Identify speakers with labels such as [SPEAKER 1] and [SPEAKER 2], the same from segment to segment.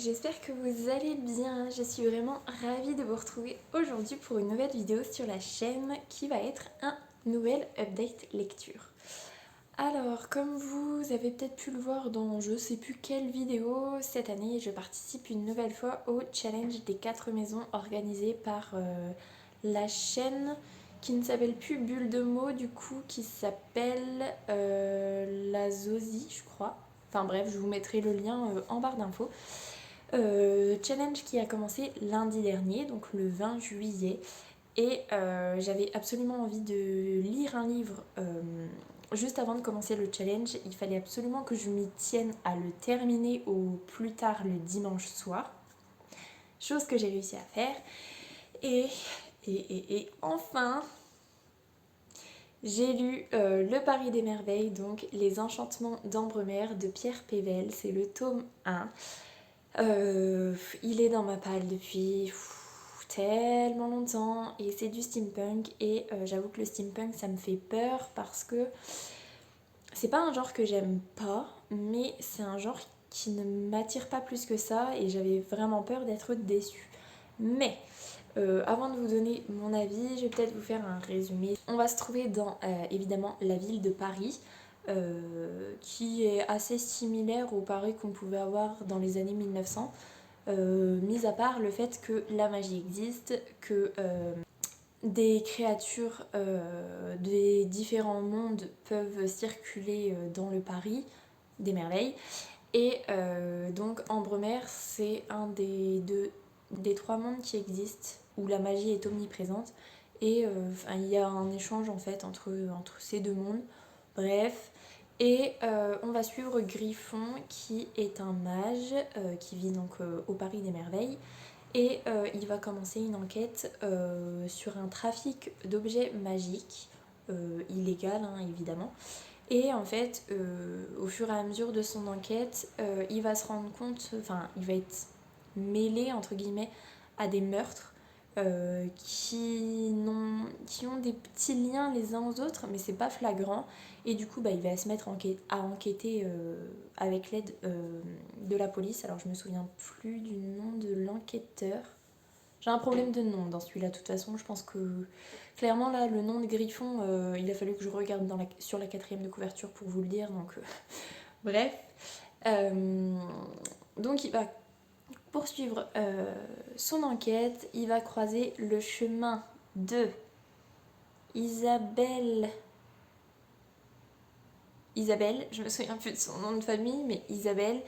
[SPEAKER 1] j'espère que vous allez bien. Je suis vraiment ravie de vous retrouver aujourd'hui pour une nouvelle vidéo sur la chaîne qui va être un nouvel update lecture. Alors, comme vous avez peut-être pu le voir dans je sais plus quelle vidéo, cette année je participe une nouvelle fois au challenge des 4 maisons organisé par la chaîne qui ne s'appelle plus Bulle de mots du coup, qui s'appelle la Zosie je crois. Enfin bref, je vous mettrai le lien en barre d'infos. Challenge qui a commencé lundi dernier, donc le 20 juillet. Et j'avais absolument envie de lire un livre juste avant de commencer le challenge. Il fallait absolument que je m'y tienne à le terminer au plus tard le dimanche soir. Chose que j'ai réussi à faire. Et enfin, j'ai lu Le Paris des Merveilles, donc Les Enchantements d'Ambremer de Pierre Pével. C'est le tome 1. Il est dans ma palle depuis tellement longtemps et c'est du steampunk et j'avoue que le steampunk ça me fait peur parce que c'est pas un genre que j'aime pas, mais c'est un genre qui ne m'attire pas plus que ça et j'avais vraiment peur d'être déçue. Mais avant de vous donner mon avis, je vais peut-être vous faire un résumé. On va se trouver dans évidemment la ville de Paris, qui est assez similaire au Paris qu'on pouvait avoir dans les années 1900, mis à part le fait que la magie existe, que des créatures des différents mondes peuvent circuler dans le Paris des merveilles. Et donc Ambremer, c'est un des 3 mondes qui existent où la magie est omniprésente. Et il y a un échange en fait entre ces 2 mondes. Bref. Et on va suivre Griffon qui est un mage qui vit donc au Paris des Merveilles. Et il va commencer une enquête sur un trafic d'objets magiques, illégal hein, évidemment. Et en fait, au fur et à mesure de son enquête, il va se rendre compte, enfin, il va être mêlé, entre guillemets, à des meurtres qui ont des petits liens les uns aux autres, mais c'est pas flagrant. Et du coup, il va se mettre à enquêter avec l'aide de la police. Alors, je me souviens plus du nom de l'enquêteur. J'ai un problème de nom dans celui-là, de toute façon. Je pense que clairement, là, le nom de Griffon, il a fallu que je regarde sur la 4e de couverture pour vous le dire. Donc, bref. Donc, il va poursuivre son enquête. Il va croiser le chemin de Isabelle, je me souviens plus de son nom de famille, mais Isabelle,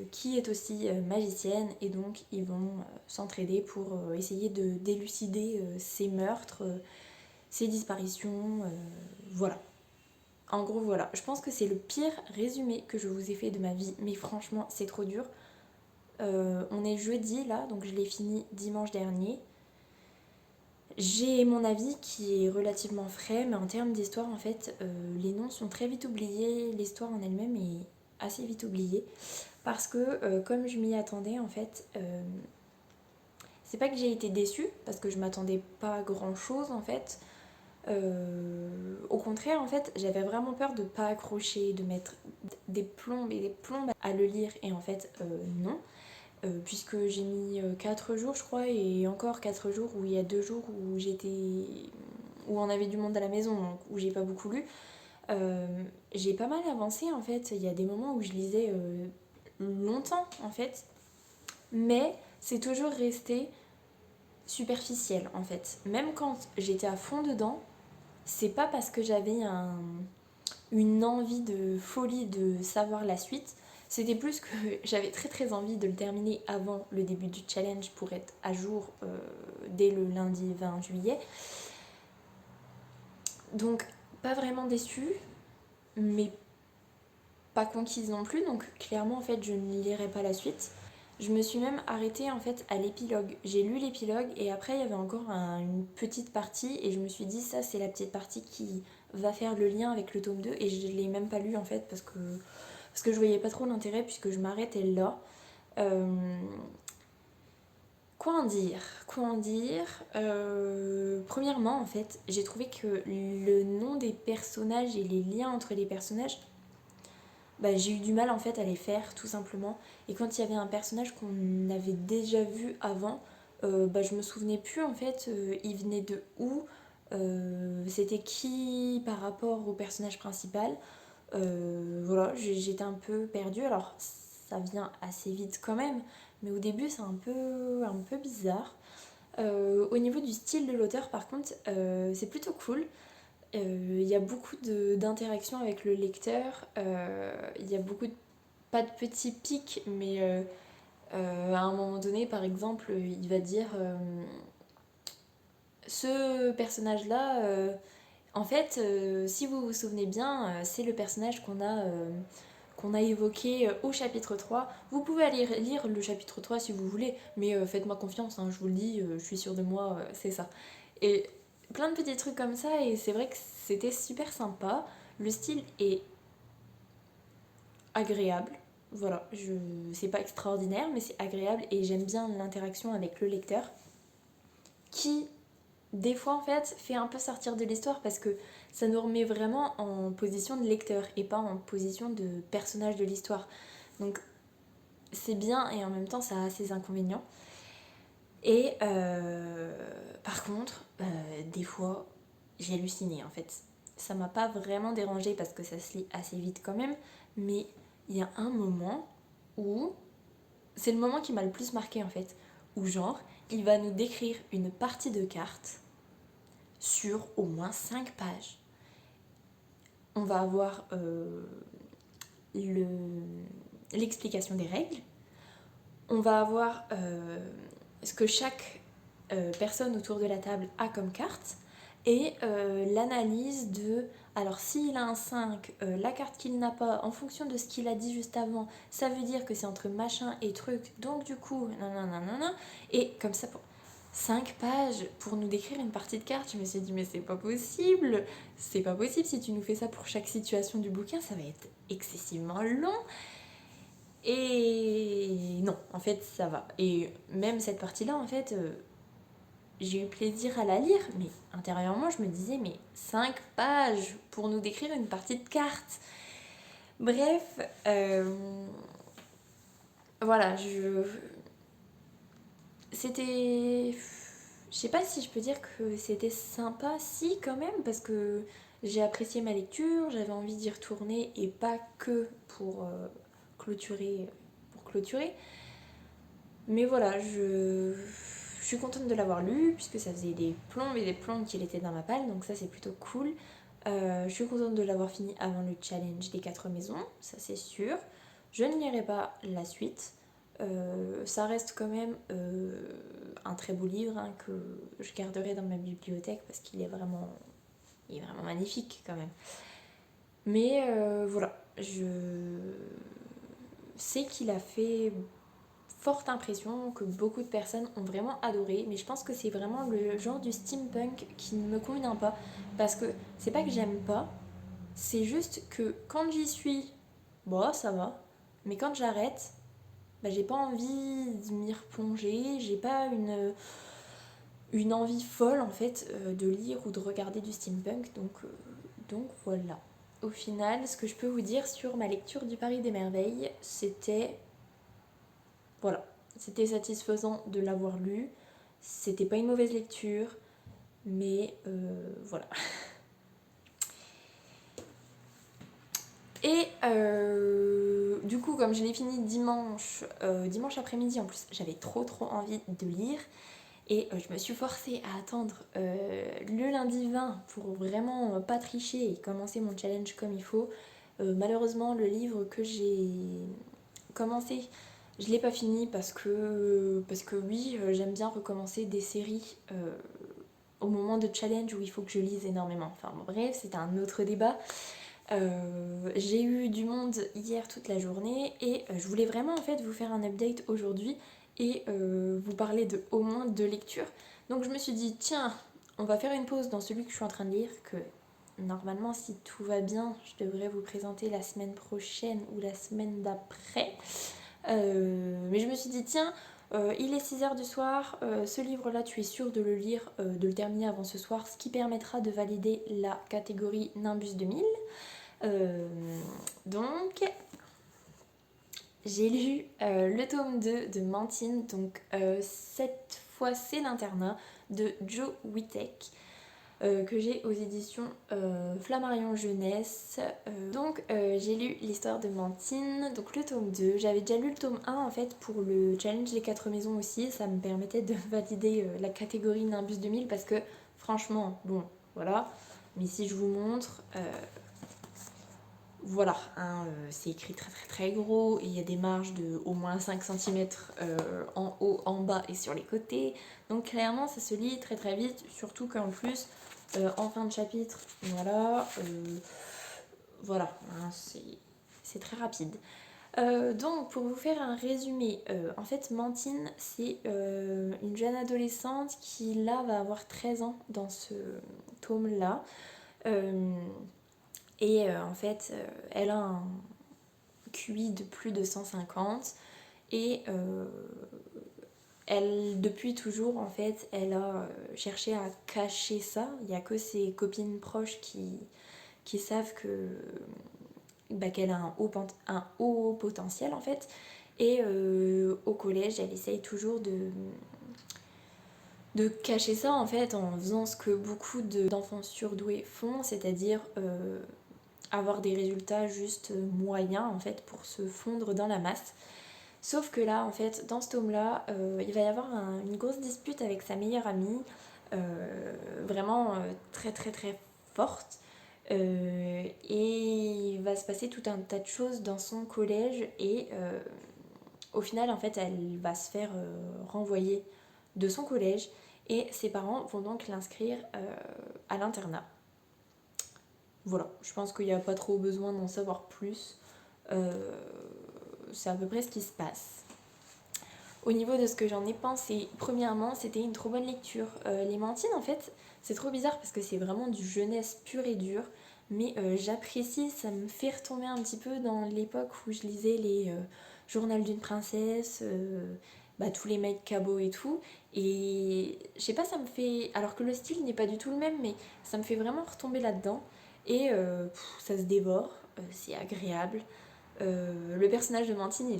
[SPEAKER 1] qui est aussi magicienne, et donc ils vont s'entraider pour essayer de d'élucider ces meurtres, ces disparitions, voilà. En gros voilà, je pense que c'est le pire résumé que je vous ai fait de ma vie, mais franchement c'est trop dur. On est jeudi là, donc je l'ai fini dimanche dernier. J'ai mon avis qui est relativement frais, mais en termes d'histoire en fait, les noms sont très vite oubliés, l'histoire en elle-même est assez vite oubliée. Parce que comme je m'y attendais en fait, c'est pas que j'ai été déçue parce que je m'attendais pas à grand chose en fait. Au contraire en fait, j'avais vraiment peur de pas accrocher, de mettre des plombes et des plombes à le lire, et en fait non. Puisque j'ai mis 4 jours je crois, et encore 4 jours où il y a 2 jours où on avait du monde à la maison, donc où j'ai pas beaucoup lu. J'ai pas mal avancé en fait, il y a des moments où je lisais longtemps en fait, mais c'est toujours resté superficiel en fait. Même quand j'étais à fond dedans, c'est pas parce que j'avais une envie de folie de savoir la suite, c'était plus que j'avais très très envie de le terminer avant le début du challenge pour être à jour dès le lundi 20 juillet. Donc pas vraiment déçue, mais pas conquise non plus, donc clairement en fait je ne lirai pas la suite. Je me suis même arrêtée en fait à l'épilogue. J'ai lu l'épilogue et après il y avait encore une petite partie et je me suis dit ça c'est la petite partie qui va faire le lien avec le tome 2, et je l'ai même pas lu en fait parce que je voyais pas trop l'intérêt puisque je m'arrêtais là. Quoi en dire Premièrement en fait j'ai trouvé que le nom des personnages et les liens entre les personnages bah, j'ai eu du mal en fait à les faire tout simplement. Et quand il y avait un personnage qu'on avait déjà vu avant, bah, je me souvenais plus en fait, il venait de où, c'était qui par rapport au personnage principal. Voilà, j'étais un peu perdue. Alors ça vient assez vite quand même, mais au début c'est un peu bizarre. Au niveau du style de l'auteur par contre, c'est plutôt cool. Il y a beaucoup d'interactions avec le lecteur, il y a beaucoup de, pas de petits pics, mais à un moment donné, par exemple, il va dire ce personnage-là, en fait, si vous vous souvenez bien, c'est le personnage qu'on a évoqué au chapitre 3. Vous pouvez aller lire le chapitre 3 si vous voulez, mais faites-moi confiance, hein, je vous le dis, je suis sûre de moi, c'est ça. Et plein de petits trucs comme ça, et c'est vrai que c'était super sympa. Le style est agréable. Voilà, c'est pas extraordinaire, mais c'est agréable et j'aime bien l'interaction avec le lecteur qui, des fois, en fait, fait un peu sortir de l'histoire parce que ça nous remet vraiment en position de lecteur et pas en position de personnage de l'histoire. Donc, c'est bien et en même temps, ça a ses inconvénients. Et par contre, des fois, j'ai halluciné en fait. Ça m'a pas vraiment dérangé parce que ça se lit assez vite quand même, mais il y a un moment où c'est le moment qui m'a le plus marqué en fait, où genre il va nous décrire une partie de carte sur au moins 5 pages. On va avoir l'explication des règles, on va avoir ce que chaque personne autour de la table a comme carte et l'analyse de alors s'il a un 5, la carte qu'il n'a pas en fonction de ce qu'il a dit juste avant, ça veut dire que c'est entre machin et truc, donc du coup nanana, et comme ça pour 5 pages pour nous décrire une partie de carte. Je me suis dit mais c'est pas possible, si tu nous fais ça pour chaque situation du bouquin, ça va être excessivement long. Et non, en fait, ça va. Et même cette partie-là, en fait, j'ai eu plaisir à la lire, mais intérieurement, je me disais, mais 5 pages pour nous décrire une partie de carte. Bref, voilà, c'était... Je sais pas si je peux dire que c'était sympa, si quand même, parce que j'ai apprécié ma lecture, j'avais envie d'y retourner et pas que pour clôturer, Mais voilà, je suis contente de l'avoir lu, puisque ça faisait des plombes et des plombes qu'il était dans ma palle, donc ça c'est plutôt cool. Je suis contente de l'avoir fini avant le challenge des 4 maisons, ça c'est sûr. Je ne lirai pas la suite. Ça reste quand même un très beau livre hein, que je garderai dans ma bibliothèque parce il est vraiment magnifique quand même. Mais voilà, je sais qu'il a fait forte impression, que beaucoup de personnes ont vraiment adoré, mais je pense que c'est vraiment le genre du steampunk qui ne me convient pas, parce que c'est pas que j'aime pas, c'est juste que quand j'y suis, bon ça va, mais quand j'arrête, bah, j'ai pas envie de m'y replonger, j'ai pas une envie folle en fait de lire ou de regarder du steampunk, donc voilà. Au final, ce que je peux vous dire sur ma lecture du Paris des Merveilles, voilà, c'était satisfaisant de l'avoir lu. C'était pas une mauvaise lecture, mais voilà. Et du coup, comme je l'ai fini dimanche après-midi, en plus j'avais trop envie de lire. Et je me suis forcée à attendre le lundi 20 pour vraiment pas tricher et commencer mon challenge comme il faut. Malheureusement, le livre que j'ai commencé, je l'ai pas fini parce que oui, j'aime bien recommencer des séries au moment de challenge où il faut que je lise énormément. Enfin bon, bref, c'est un autre débat. J'ai eu du monde hier toute la journée et je voulais vraiment en fait vous faire un update aujourd'hui et vous parler de au moins 2 lectures. Donc je me suis dit tiens, on va faire une pause dans celui que je suis en train de lire, que normalement si tout va bien, je devrais vous présenter la semaine prochaine ou la semaine d'après. Mais je me suis dit tiens, il est 6h du soir, ce livre-là tu es sûr de le lire, de le terminer avant ce soir, ce qui permettra de valider la catégorie Nimbus 2000. Donc j'ai lu le tome 2 de Mantine, donc cette fois c'est l'internat de Jo Witek. Que j'ai aux éditions Flammarion Jeunesse. Donc j'ai lu l'histoire de Mantine, donc le tome 2. J'avais déjà lu le tome 1 en fait pour le challenge Les 4 maisons aussi. Ça me permettait de valider la catégorie Nimbus 2000 parce que franchement, bon, voilà. Mais si je vous montre, voilà, hein, c'est écrit très très très gros et il y a des marges de au moins 5 cm en haut, en bas et sur les côtés. Donc clairement ça se lit très très vite, surtout qu'en plus en fin de chapitre, voilà, hein, c'est très rapide. Donc pour vous faire un résumé, en fait Mantine c'est une jeune adolescente qui là va avoir 13 ans dans ce tome là. En fait, elle a un QI de plus de 150 et elle, depuis toujours, en fait, elle a cherché à cacher ça. Il n'y a que ses copines proches qui savent qu'elle a un haut potentiel, en fait. Et au collège, elle essaye toujours de cacher ça, en fait, en faisant ce que beaucoup d'enfants surdoués font, c'est-à-dire avoir des résultats juste moyens en fait pour se fondre dans la masse. Sauf que là en fait dans ce tome là il va y avoir une grosse dispute avec sa meilleure amie, vraiment très très très forte, et il va se passer tout un tas de choses dans son collège et au final en fait elle va se faire renvoyer de son collège et ses parents vont donc l'inscrire à l'internat. Voilà, je pense qu'il n'y a pas trop besoin d'en savoir plus. C'est à peu près ce qui se passe. Au niveau de ce que j'en ai pensé, premièrement, c'était une trop bonne lecture. Les Mantines, en fait, c'est trop bizarre parce que c'est vraiment du jeunesse pur et dur. Mais j'apprécie, ça me fait retomber un petit peu dans l'époque où je lisais les Journal d'une princesse, tous les mecs cabots et tout. Et je sais pas, ça me fait. Alors que le style n'est pas du tout le même, mais ça me fait vraiment retomber là-dedans. Et ça se dévore, c'est agréable. Le personnage de Mantine,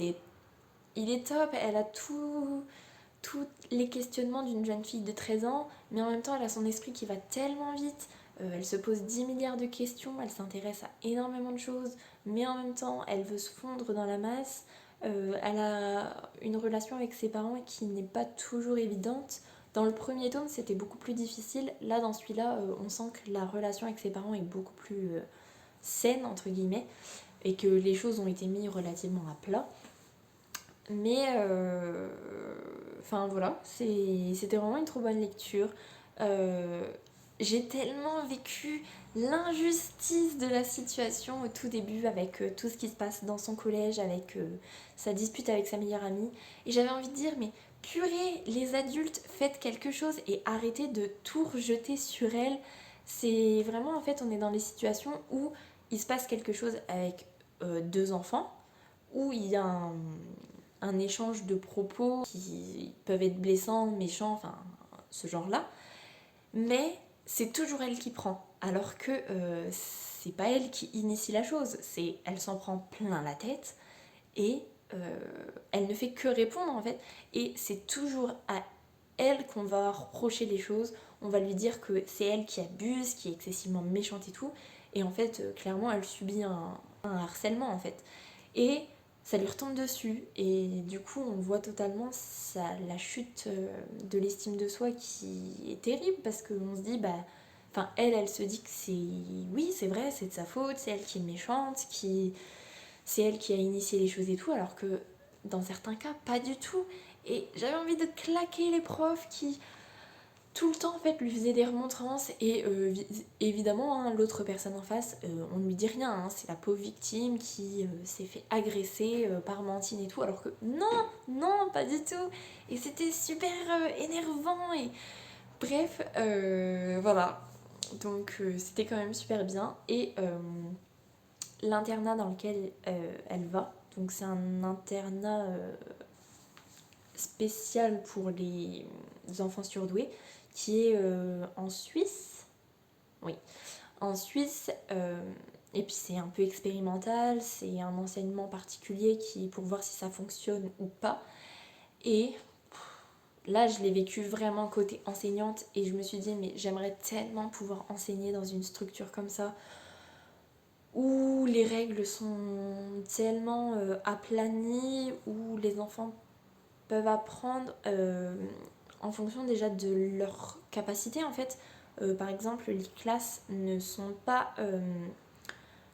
[SPEAKER 1] il est top, elle a tous les questionnements d'une jeune fille de 13 ans, mais en même temps elle a son esprit qui va tellement vite, elle se pose 10 milliards de questions, elle s'intéresse à énormément de choses, mais en même temps elle veut se fondre dans la masse, elle a une relation avec ses parents qui n'est pas toujours évidente. Dans le premier tome c'était beaucoup plus difficile, là dans celui-là on sent que la relation avec ses parents est beaucoup plus saine entre guillemets, et que les choses ont été mises relativement à plat. Mais enfin voilà, c'était vraiment une trop bonne lecture. J'ai tellement vécu l'injustice de la situation au tout début avec tout ce qui se passe dans son collège, avec sa dispute avec sa meilleure amie. Et j'avais envie de dire, mais purée, les adultes, faites quelque chose et arrêtez de tout rejeter sur elle. C'est vraiment, en fait, on est dans les situations où il se passe quelque chose avec deux enfants, où il y a un échange de propos qui peuvent être blessants, méchants, enfin ce genre-là. Mais c'est toujours elle qui prend, alors que c'est pas elle qui initie la chose, c'est elle s'en prend plein la tête et elle ne fait que répondre en fait. Et c'est toujours à elle qu'on va reprocher les choses, on va lui dire que c'est elle qui abuse, qui est excessivement méchante et tout. Et en fait, clairement, elle subit un harcèlement en fait. Et ça lui retombe dessus et du coup on voit totalement la chute de l'estime de soi qui est terrible parce qu'on se dit enfin elle se dit que oui c'est vrai, c'est de sa faute, c'est elle qui est méchante, c'est elle qui a initié les choses et tout, alors que dans certains cas pas du tout. Et j'avais envie de claquer les profs qui tout le temps en fait lui faisait des remontrances et évidemment hein, l'autre personne en face on ne lui dit rien, hein, c'est la pauvre victime qui s'est fait agresser par Mantine et tout, alors que non pas du tout, et c'était super énervant et bref voilà, donc c'était quand même super bien. Et l'internat dans lequel elle va, donc c'est un internat spécial pour les enfants surdoués qui est en Suisse. Oui, en Suisse. Et puis c'est un peu expérimental, c'est un enseignement particulier pour voir si ça fonctionne ou pas. Et là, je l'ai vécu vraiment côté enseignante et je me suis dit, mais j'aimerais tellement pouvoir enseigner dans une structure comme ça, où les règles sont tellement aplanies, où les enfants peuvent apprendre en fonction déjà de leur capacité en fait. Par exemple, les classes ne sont pas,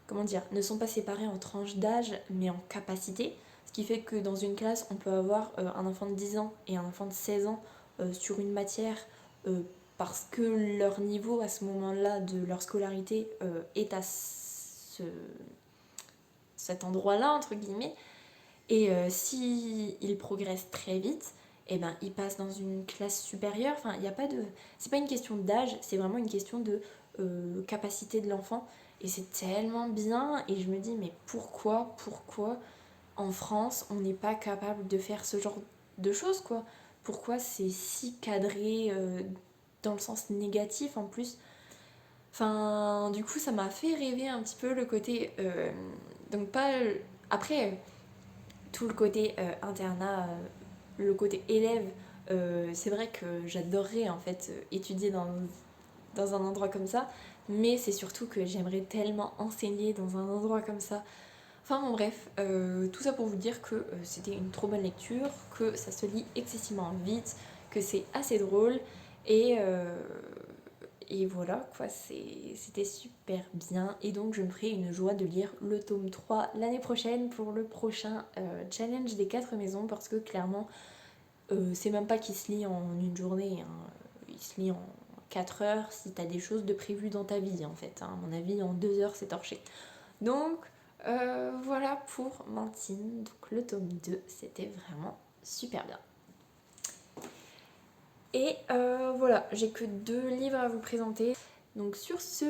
[SPEAKER 1] ne sont pas séparées en tranches d'âge, mais en capacité. Ce qui fait que dans une classe, on peut avoir un enfant de 10 ans et un enfant de 16 ans sur une matière euh, parce que leur niveau à ce moment-là de leur scolarité est à cet endroit-là, entre guillemets. Et si ils progressent très vite, eh ben, ils passent dans une classe supérieure. Enfin, il y a pas de... C'est pas une question d'âge, c'est vraiment une question de capacité de l'enfant. Et c'est tellement bien. Et je me dis, mais pourquoi en France, on n'est pas capable de faire ce genre de choses, quoi? Pourquoi c'est si cadré dans le sens négatif en plus? Enfin, du coup, ça m'a fait rêver un petit peu le côté... donc pas... Après, tout le côté internat, le côté élève, c'est vrai que j'adorerais en fait étudier dans un endroit comme ça, mais c'est surtout que j'aimerais tellement enseigner dans un endroit comme ça. Enfin bon bref, tout ça pour vous dire que c'était une trop bonne lecture, que ça se lit excessivement vite, que c'est assez drôle et, euh, et voilà quoi, c'était super bien. Et donc je me ferai une joie de lire le tome 3 l'année prochaine pour le prochain challenge des 4 maisons parce que clairement c'est même pas qu'il se lit en une journée, hein. Il se lit en 4 heures si t'as des choses de prévues dans ta vie en fait, hein. À mon avis en 2 heures c'est torché. Donc voilà pour Mantine, donc le tome 2 c'était vraiment super bien. Et voilà, j'ai que 2 livres à vous présenter. Donc sur ce,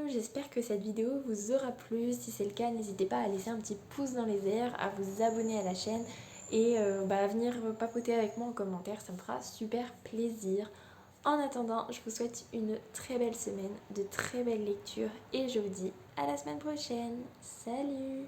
[SPEAKER 1] j'espère que cette vidéo vous aura plu. Si c'est le cas, n'hésitez pas à laisser un petit pouce dans les airs, à vous abonner à la chaîne et à venir papoter avec moi en commentaire, ça me fera super plaisir. En attendant, je vous souhaite une très belle semaine, de très belles lectures et je vous dis à la semaine prochaine. Salut!